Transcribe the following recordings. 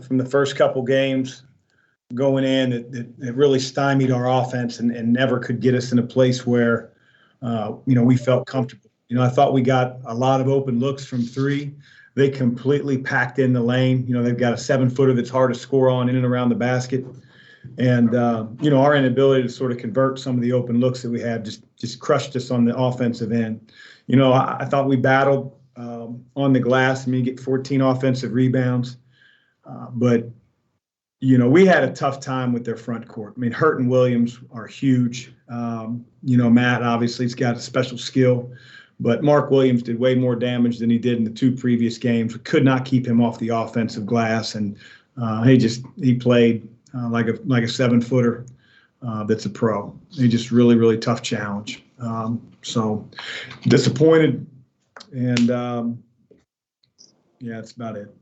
from the first couple games going in that really stymied our offense and never could get us in a place where, we felt comfortable. I thought we got a lot of open looks from three. They completely packed in the lane. They've got a 7-footer that's hard to score on in and around the basket. And, our inability to sort of convert some of the open looks that we had just crushed us on the offensive end. I thought we battled on the glass. Get 14 offensive rebounds. But we had a tough time with their front court. Hurt and Williams are huge. Matt obviously has got a special skill, but Mark Williams did way more damage than he did in the 2 previous games. We could not keep him off the offensive glass, and he played like a 7-footer that's a pro. He just really, really tough challenge. So disappointed, and that's about it.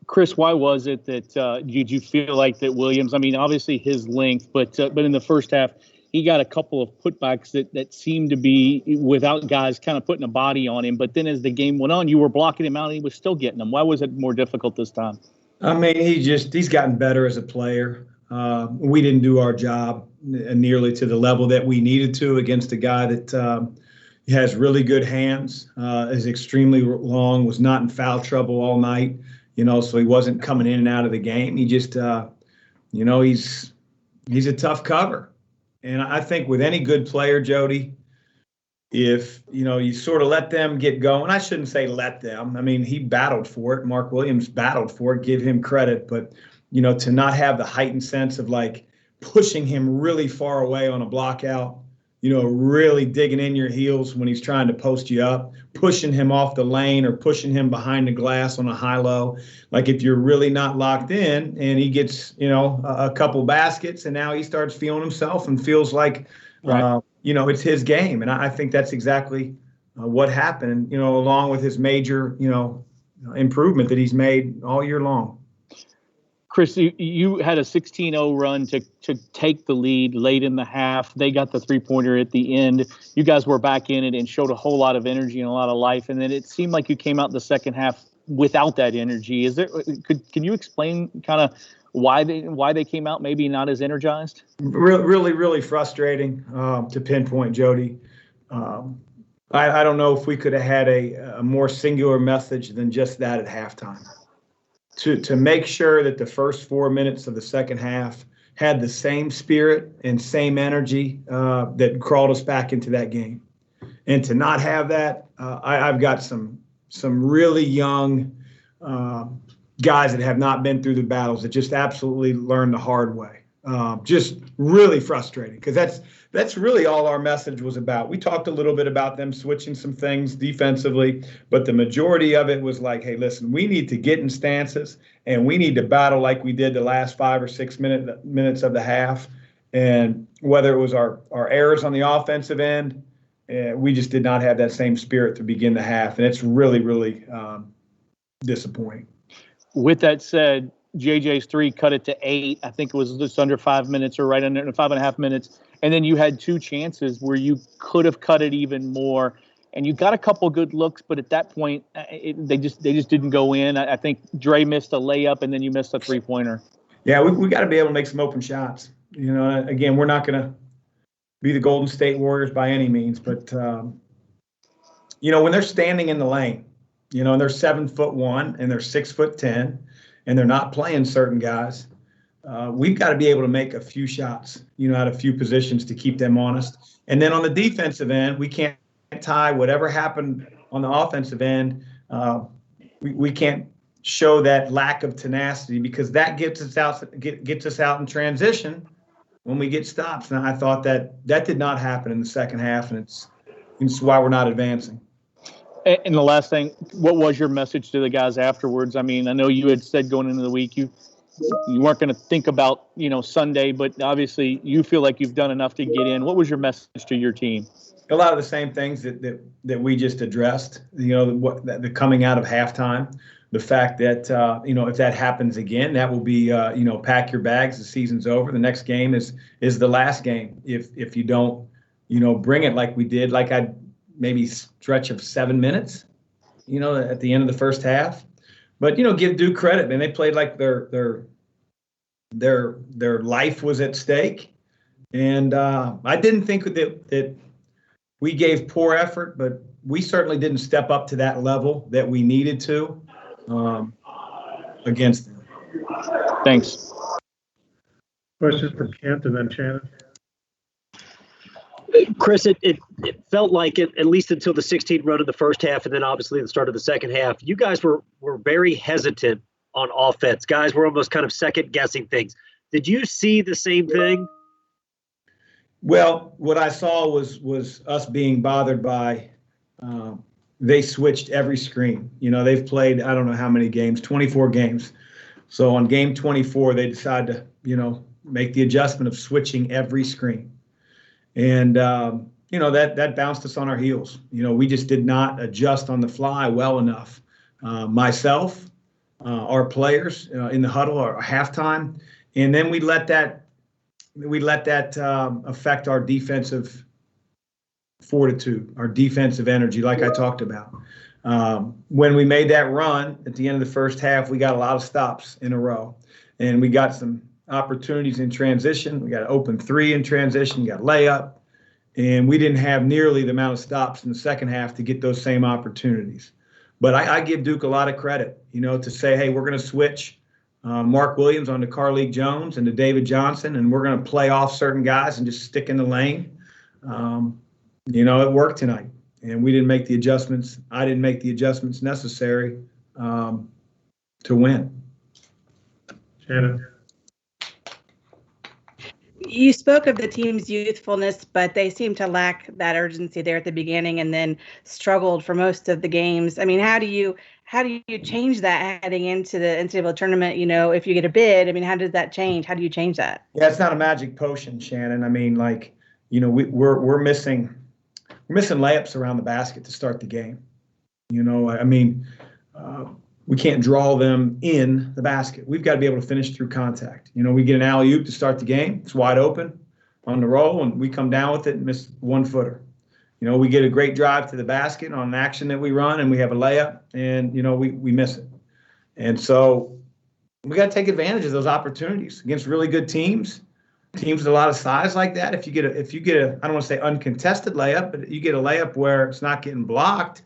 Chris, why was it that did you feel like that Williams? Obviously his length, but in the first half he got a couple of putbacks that seemed to be without guys kind of putting a body on him. But then as the game went on, you were blocking him out, and he was still getting them. Why was it more difficult this time? He's gotten better as a player. We didn't do our job nearly to the level that we needed to against a guy that has really good hands, is extremely long, was not in foul trouble all night. So he wasn't coming in and out of the game. He just, he's a tough cover. And I think with any good player, Jody, if, you sort of let them get going, I shouldn't say let them. He battled for it. Mark Williams battled for it, give him credit. But, to not have the heightened sense of like pushing him really far away on a block out, really digging in your heels when he's trying to post you up, pushing him off the lane or pushing him behind the glass on a high-low. Like if you're really not locked in and he gets, a couple baskets and now he starts feeling himself and feels like, right. It's his game. And I think that's exactly what happened, along with his major, improvement that he's made all year long. Chris, you had a 16-0 run to take the lead late in the half. They got the three-pointer at the end. You guys were back in it and showed a whole lot of energy and a lot of life. And then it seemed like you came out in the second half without that energy. Can you explain kind of why they came out maybe not as energized? Really, really frustrating to pinpoint, Jody. I don't know if we could have had a more singular message than just that at halftime. To make sure that the first 4 minutes of the second half had the same spirit and same energy that crawled us back into that game. And to not have that, I've got some really young guys that have not been through the battles that just absolutely learned the hard way. Just really frustrating, because that's really all our message was about. We talked a little bit about them switching some things defensively, but the majority of it was like, hey, listen, we need to get in stances and we need to battle like we did the last 5 or 6 minutes of the half. And whether it was our errors on the offensive end, we just did not have that same spirit to begin the half. And it's really, really disappointing. With that said, JJ's 3 cut it to 8. I think it was just under 5 minutes or right under 5.5 minutes. And then you had 2 chances where you could have cut it even more. And you got a couple good looks, but at that point, they just didn't go in. I think Dre missed a layup, and then you missed a 3-pointer. Yeah, we got to be able to make some open shots. Again, we're not going to be the Golden State Warriors by any means, but when they're standing in the lane, and they're 7'1" and they're 6'10", and they're not playing certain guys, we've got to be able to make a few shots, out of a few positions to keep them honest. And then on the defensive end, we can't tie whatever happened on the offensive end. We can't show that lack of tenacity, because that gets us out in transition when we get stops. And I thought that did not happen in the second half, and it's why we're not advancing. And the last thing, what was your message to the guys afterwards? I know you had said going into the week you weren't going to think about, Sunday, but obviously you feel like you've done enough to get in. What was your message to your team? A lot of the same things that we just addressed, the coming out of halftime, the fact that, if that happens again, that will be, pack your bags, the season's over. The next game is the last game. If you don't, bring it like we did, like maybe stretch of 7 minutes, at the end of the first half. But, give Duke credit, man. They played like their life was at stake. And I didn't think that we gave poor effort, but we certainly didn't step up to that level that we needed to against them. Thanks. Question from Kent and then Shannon. Chris, it felt like it, at least until the 16 run in the first half, and then obviously the start of the second half, you guys were very hesitant on offense. Guys were almost kind of second guessing things. Did you see the same thing? Well, what I saw was us being bothered by they switched every screen. They've played, I don't know how many games, 24 games. So on game 24, they decided to, make the adjustment of switching every screen. And, that bounced us on our heels. We just did not adjust on the fly well enough. Myself, our players in the huddle, our halftime, and then we let that affect our defensive fortitude, our defensive energy, like I talked about. When we made that run at the end of the first half, we got a lot of stops in a row, and we got some opportunities in transition. We got an open three in transition, we got layup, and we didn't have nearly the amount of stops in the second half to get those same opportunities. But I give Duke a lot of credit, to say, hey, we're going to switch Mark Williams onto Carleague Jones and to David Johnson, and we're going to play off certain guys and just stick in the lane. It worked tonight, and we didn't make the adjustments. I didn't make the adjustments necessary to win. Shannon. You spoke of the team's youthfulness, but they seem to lack that urgency there at the beginning and then struggled for most of the games. I mean, how do you change that heading into the NCAA tournament? If you get a bid, I mean, how does that change? How do you change that? Yeah, it's not a magic potion, Shannon. I mean, we're missing layups around the basket to start the game. We can't draw them in the basket. We've got to be able to finish through contact. We get an alley-oop to start the game. It's wide open on the roll, and we come down with it and miss one footer. We get a great drive to the basket on an action that we run, and we have a layup, and, we miss it. And so we got to take advantage of those opportunities against really good teams with a lot of size like that. If you get a, I don't want to say uncontested layup, but you get a layup where it's not getting blocked,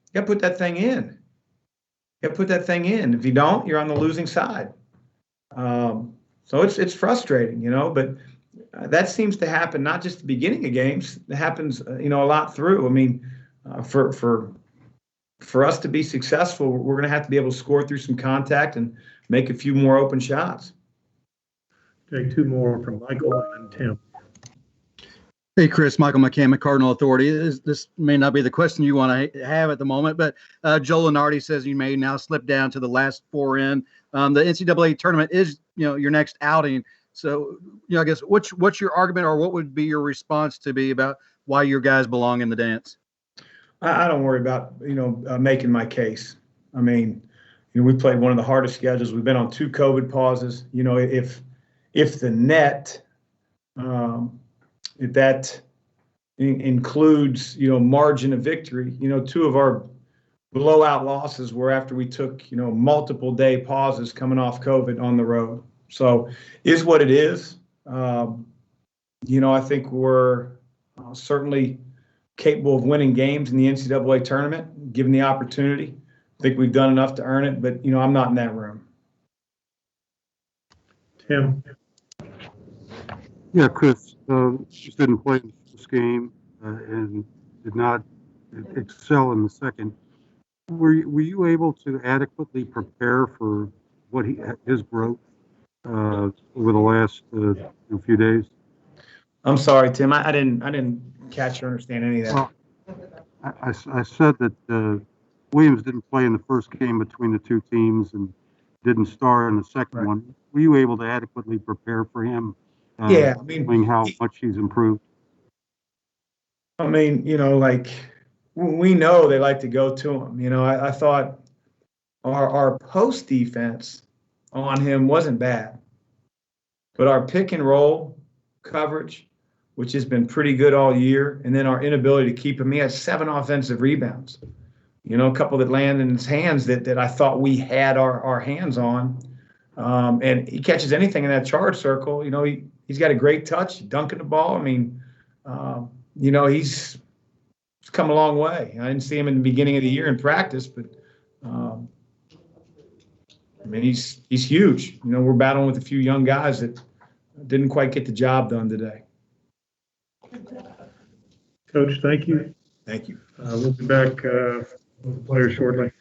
you got to put that thing in. If you don't, you're on the losing side. So it's frustrating, but that seems to happen not just at the beginning of games. It happens, a lot through. I mean, for us to be successful, we're going to have to be able to score through some contact and make a few more open shots. Take two more from Michael and then Tim. Hey, Chris, Michael McCammon, Cardinal Authority. This may not be the question you want to have at the moment, but Joe Lenardi says you may now slip down to the last four in. The NCAA tournament is, your next outing. So, I guess what's your argument, or what would be your response to be about why your guys belong in the dance? I don't worry about, making my case. I mean, we played one of the hardest schedules. We've been on 2 COVID pauses. If the net, if that includes, margin of victory, 2 of our blowout losses were after we took, multiple day pauses coming off COVID on the road. So is what it is. I think we're certainly capable of winning games in the NCAA tournament, given the opportunity. I think we've done enough to earn it, but, I'm not in that room. Tim. Yeah, Chris, just didn't play this game and did not excel in the second. Were you able to adequately prepare for what his growth over the last few days? I'm sorry, Tim. I didn't catch or understand any of that. Well, I said that Williams didn't play in the first game between the two teams and didn't start in the second one. Were you able to adequately prepare for him? Yeah, knowing how much he's improved. I mean, we know they like to go to him. I thought our post defense on him wasn't bad, but our pick and roll coverage, which has been pretty good all year, and then our inability to keep him. He had 7 offensive rebounds. a couple that landed in his hands that I thought we had our hands on. And he catches anything in that charge circle. He's got a great touch, dunking the ball. I mean, he's come a long way. I didn't see him in the beginning of the year in practice, but he's huge. We're battling with a few young guys that didn't quite get the job done today. Coach, thank you. Thank you. We'll be back with the players shortly.